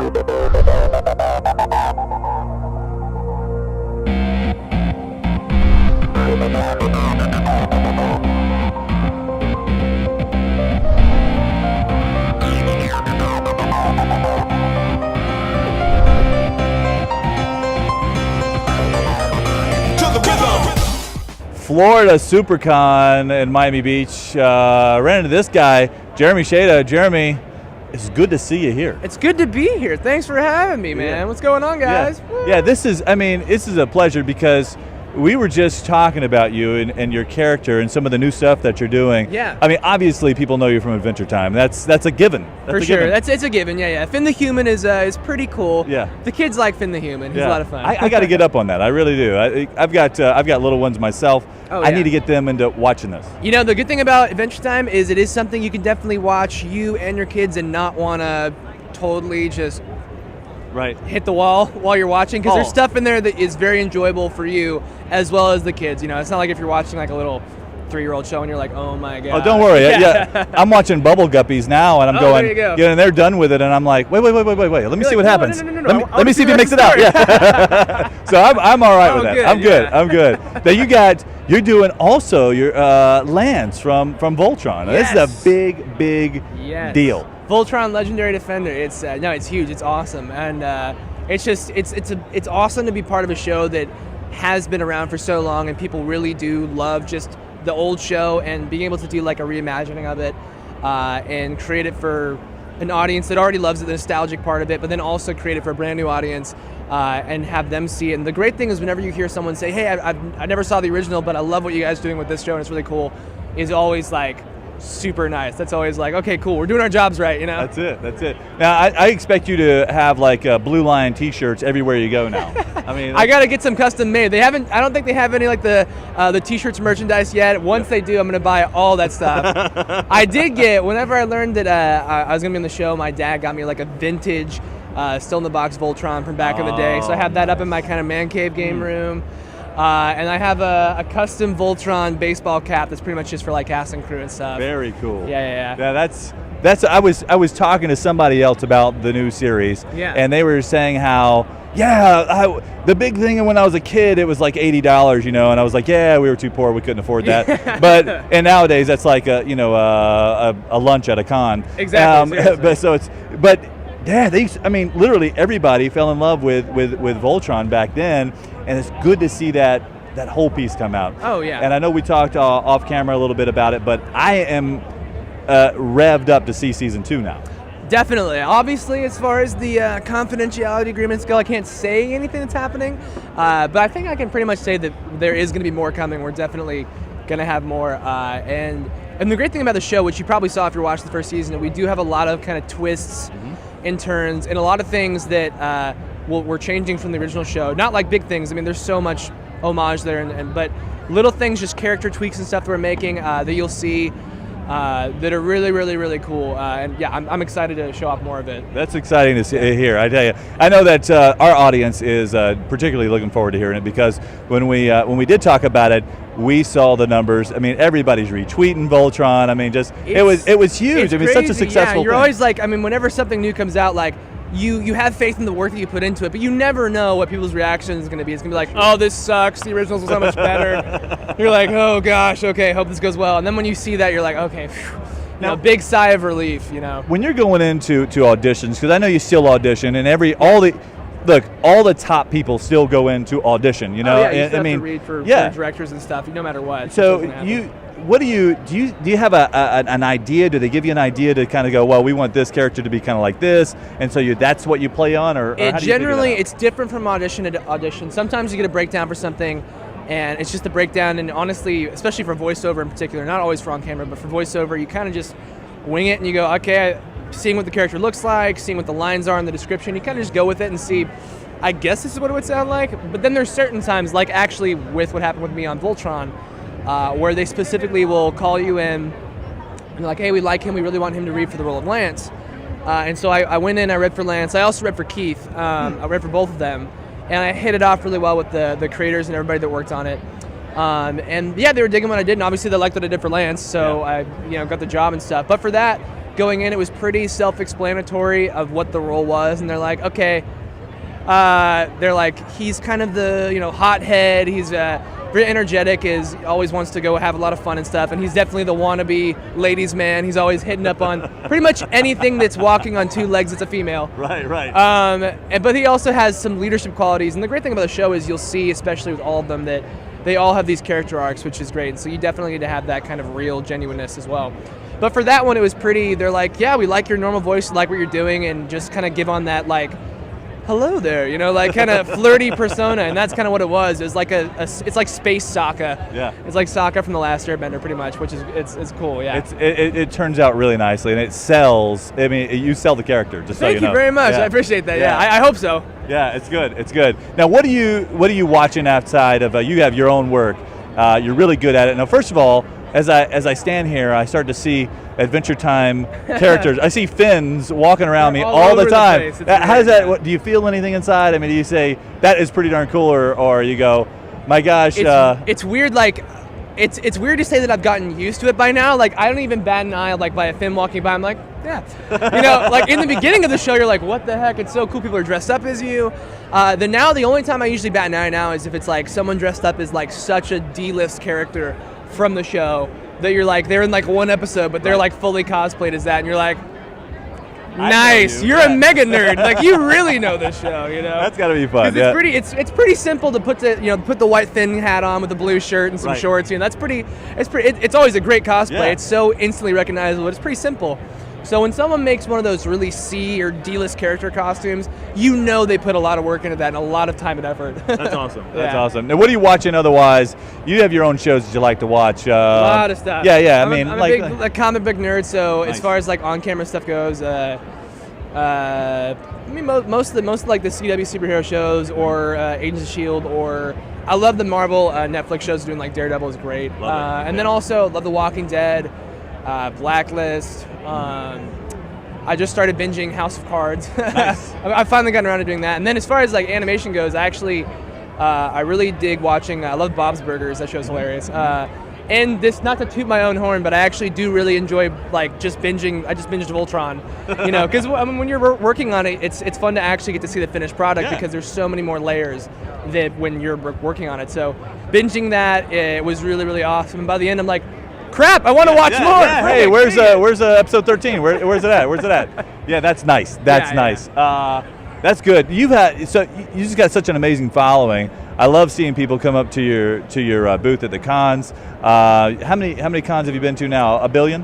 Florida SuperCon in Miami Beach. Ran into this guy, Jeremy Shada. Jeremy, it's good to see you here. It's good to be here. Thanks for having me, man. Yeah. What's going on, guys? Yeah, this is a pleasure because we were just talking about you and your character and some of the new stuff that you're doing. Yeah. I mean, obviously people know you from Adventure Time. That's a given. For sure. It's a given. Yeah. Finn the Human is pretty cool. Yeah. The kids like Finn the Human. He's a lot of fun. I got to get up on that. I really do. I've got little ones myself. Oh, I yeah. need to get them into watching this. You know, the good thing about Adventure Time is it is something you can definitely watch, you and your kids, and not want to totally just hit the wall while you're watching, because there's stuff in there that is very enjoyable for you as well as the kids. You know, it's not like if you're watching like a little 3-year-old show and you're like, oh my god. Oh, don't worry. Yeah. I'm watching Bubble Guppies now, and I'm going. There you go. Yeah, and they're done with it, and I'm like, wait. Let me see what happens. No. Let me see if he makes it out. Yeah. So I'm all right with that. Good, I'm good. Now you're doing also your Lance from Voltron. Now, Yes. This is a big Yes. deal. Voltron Legendary Defender. It's it's huge. It's awesome, and it's awesome to be part of a show that has been around for so long, and people really do love just the old show, and being able to do like a reimagining of it and create it for an audience that already loves the nostalgic part of it, but then also create it for a brand new audience and have them see it. And the great thing is whenever you hear someone say, hey, I never saw the original, but I love what you guys are doing with this show and it's really cool, is always like super nice. That's always like, okay, cool, we're doing our jobs right, you know? That's it. Now, I expect you to have like Blue Line t-shirts everywhere you go now. I mean, I gotta get some custom made. I don't think they have any like the t-shirts merchandise yet. Once they do, I'm gonna buy all that stuff. I did get, whenever I learned that I was gonna be on the show, my dad got me like a vintage still in the box Voltron from back in the day. So I have that up in my kind of man cave game room. And I have a custom Voltron baseball cap that's pretty much just for like cast and crew and stuff. Very cool. Yeah. That's I was talking to somebody else about the new series. Yeah. And they were saying how the big thing when I was a kid, it was like $80, you know, and I was like, yeah, we were too poor, we couldn't afford that. And nowadays that's like a lunch at a con. Exactly. Literally everybody fell in love with Voltron back then, and it's good to see that whole piece come out. Oh yeah. And I know we talked off camera a little bit about it, but I am revved up to see season 2 now. Definitely. Obviously, as far as the confidentiality agreements go, I can't say anything that's happening, but I think I can pretty much say that there is going to be more coming. We're definitely going to have more, and the great thing about the show, which you probably saw if you watched the first season, we do have a lot of kind of twists and turns, and a lot of things that we're changing from the original show. Not like big things. I mean, there's so much homage there, but little things, just character tweaks and stuff that we're making that you'll see that are really, really, really cool. And yeah, I'm excited to show off more of it. That's exciting to hear, I tell you. I know that our audience is particularly looking forward to hearing it, because when we did talk about it, we saw the numbers. I mean, everybody's retweeting Voltron. I mean, it was huge. I mean, crazy. such a successful you're thing. Always like, I mean, whenever something new comes out, like, you have faith in the work that you put into it, but you never know what people's reaction is going to be. It's going to be like, oh, this sucks, the originals was so much better. You're like, oh gosh, okay, hope this goes well. And then when you see that, you're like, okay, phew. Now, big sigh of relief, you know. When you're going into auditions, because I know you still audition, and all the top people still go into audition, you know. Oh, yeah, you still have to read for directors and stuff, no matter what. So do you have an idea? Do they give you an idea to kind of go, well, we want this character to be kind of like this, and so that's what you play on, or how do you generally figure that out? It's different from audition to audition. Sometimes you get a breakdown for something, and it's just a breakdown. And honestly, especially for voiceover in particular, not always for on camera, but for voiceover, you kind of just wing it and you go, okay, seeing what the character looks like, seeing what the lines are in the description, you kind of just go with it and see, I guess this is what it would sound like. But then there's certain times, like actually with what happened with me on Voltron, where they specifically will call you in and they're like, hey, we like him, we really want him to read for the role of Lance. And so I went in, I read for Lance, I also read for Keith, I read for both of them, and I hit it off really well with the creators and everybody that worked on it. And yeah, they were digging what I did, and obviously they liked what I did for Lance, so I got the job and stuff. But for that, going in, it was pretty self-explanatory of what the role was, and they're like, okay, they're like, he's kind of the, you know, hothead, he's very energetic, always wants to go have a lot of fun and stuff, and he's definitely the wannabe ladies man. He's always hitting up on pretty much anything that's walking on two legs that's a female. Right. But he also has some leadership qualities, and the great thing about the show is you'll see, especially with all of them, that they all have these character arcs, which is great, and so you definitely need to have that kind of real genuineness as well. But for that one, it was pretty, they're like, yeah, we like your normal voice, we like what you're doing, and just kind of give on that, like, hello there, you know, like kind of flirty persona, and that's kind of what it was. It was like it's like space Sokka. Yeah. It's like Sokka from The Last Airbender, pretty much, which is it's cool. Yeah. It turns out really nicely, and it sells. I mean, you sell the character. Just Thank so you know. you very much. Yeah. I appreciate that. Yeah. I hope so. Yeah, it's good. It's good. Now, what are you watching outside of? You have your own work. You're really good at it. Now, first of all, as I stand here, I start to see Adventure Time characters. I see fins walking around me all the time. How does that? Do you feel anything inside? I mean, do you say that is pretty darn cool, or you go, my gosh? It's weird. Like, it's weird to say that I've gotten used to it by now. Like, I don't even bat an eye like by a fin walking by. I'm like, yeah, you know. Like in the beginning of the show, you're like, what the heck? It's so cool. People are dressed up as you. The only time I usually bat an eye now is if it's like someone dressed up as like such a D-list character from the show that you're like, they're in like one episode, but they're like fully cosplayed as that, and you're like, nice, you're a mega nerd. Like, you really know this show, you know. That's gotta be fun. Yeah. It's pretty simple to put the white thin hat on with the blue shirt and some shorts. You know, it's always a great cosplay. Yeah. It's so instantly recognizable. It's pretty simple. So when someone makes one of those really C or D-list character costumes, you know they put a lot of work into that and a lot of time and effort. That's awesome. That's awesome. Now, what are you watching otherwise? You have your own shows that you like to watch. A lot of stuff. Yeah. I'm a big comic book nerd, so nice. As far as like on-camera stuff goes, I mean, most of like the CW superhero shows or Agents of S.H.I.E.L.D. or I love the Marvel Netflix shows doing like Daredevil is great. And then also love The Walking Dead, Blacklist. I just started binging House of Cards. Nice. I've finally gotten around to doing that. And then as far as like animation goes, I really dig watching. I love Bob's Burgers. That show's hilarious. And this, not to toot my own horn, but I actually do really enjoy like just binging. I just binged Voltron, you know, because I mean, when you're working on it, it's fun to actually get to see the finished product because there's so many more layers that when you're working on it. So binging that, it was really, really awesome. And by the end, I'm like, crap, I want to watch more. Yeah. Hey, where's episode 13? Where's it at? Yeah, that's nice. That's nice. That's good. You just got such an amazing following. I love seeing people come up to your booth at the cons. How many cons have you been to now? A billion?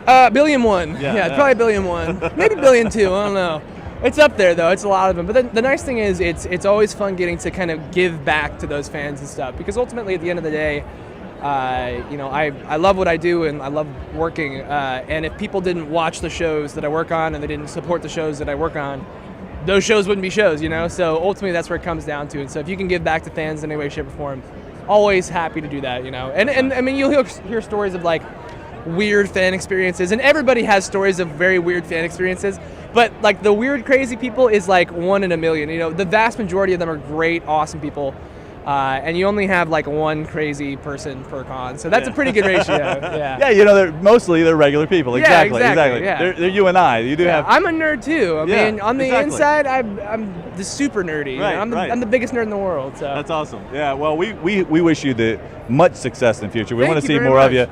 Billion one. Yeah, probably billion one. Maybe billion two. I don't know. It's up there though. It's a lot of them. But the nice thing is, it's always fun getting to kind of give back to those fans and stuff. Because ultimately, at the end of the day, I love what I do and I love working. And if people didn't watch the shows that I work on and they didn't support the shows that I work on, those shows wouldn't be shows, you know? So ultimately that's where it comes down to. And so if you can give back to fans in any way, shape, or form, always happy to do that, you know? And I mean, you'll hear stories of like weird fan experiences, and everybody has stories of very weird fan experiences, but like the weird, crazy people is like 1 in a million, you know? The vast majority of them are great, awesome people. And you only have like one crazy person per con, so that's a pretty good ratio. Yeah, you know, they're regular people. Exactly. Yeah. They're you and I. You do have. I'm a nerd too. I mean, on the inside, I'm the super nerdy. Right, you know? I'm the biggest nerd in the world. So that's awesome. Yeah. Well, we wish you the much success in the future. We want to see more of you.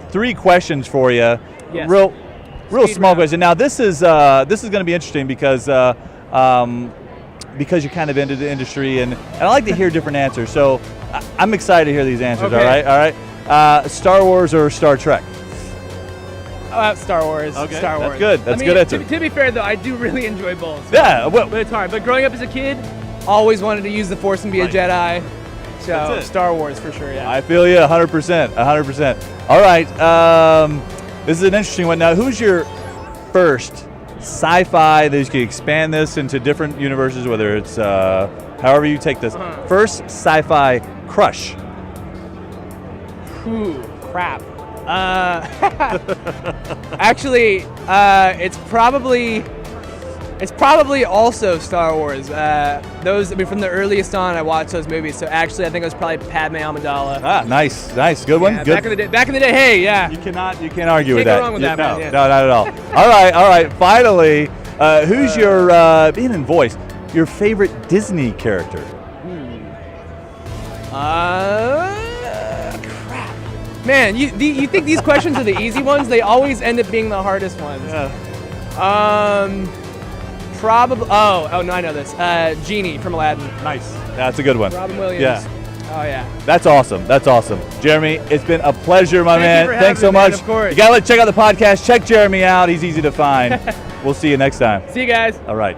3 questions for you. Yes. Real small question. Now this is going to be interesting because you're kind of into the industry, and I like to hear different answers. So I'm excited to hear these answers. Okay. All right. Star Wars or Star Trek? Star Wars. Okay. Star Wars. That's good. That's good answer. To be fair, though, I do really enjoy both. So, yeah. Well, but it's hard. But growing up as a kid, always wanted to use the Force and be a Jedi. So Star Wars for sure. Yeah. I feel you 100%. 100%. All right. This is an interesting one. Now, who's your first sci-fi that you can expand this into different universes, whether it's however you take this. First sci-fi crush. Ooh, crap. Actually, it's probably It's probably also Star Wars. From the earliest on, I watched those movies. So actually, I think it was probably Padme Amidala. Ah, nice, good one. Good. Back in the day, hey, yeah. You can't argue with that. Can't go wrong with that, man. Yeah. No, not at all. all right. Finally, who's your being in voice? Your favorite Disney character? Crap. Man, you think these questions are the easy ones? They always end up being the hardest ones. Yeah. Probably. Oh no, I know this. Genie from Aladdin. Nice. That's a good one. Robin Williams. Yeah. Oh yeah. That's awesome. Jeremy, it's been a pleasure, my man. Thanks so much. Of course. You gotta check out the podcast. Check Jeremy out. He's easy to find. We'll see you next time. See you guys. All right.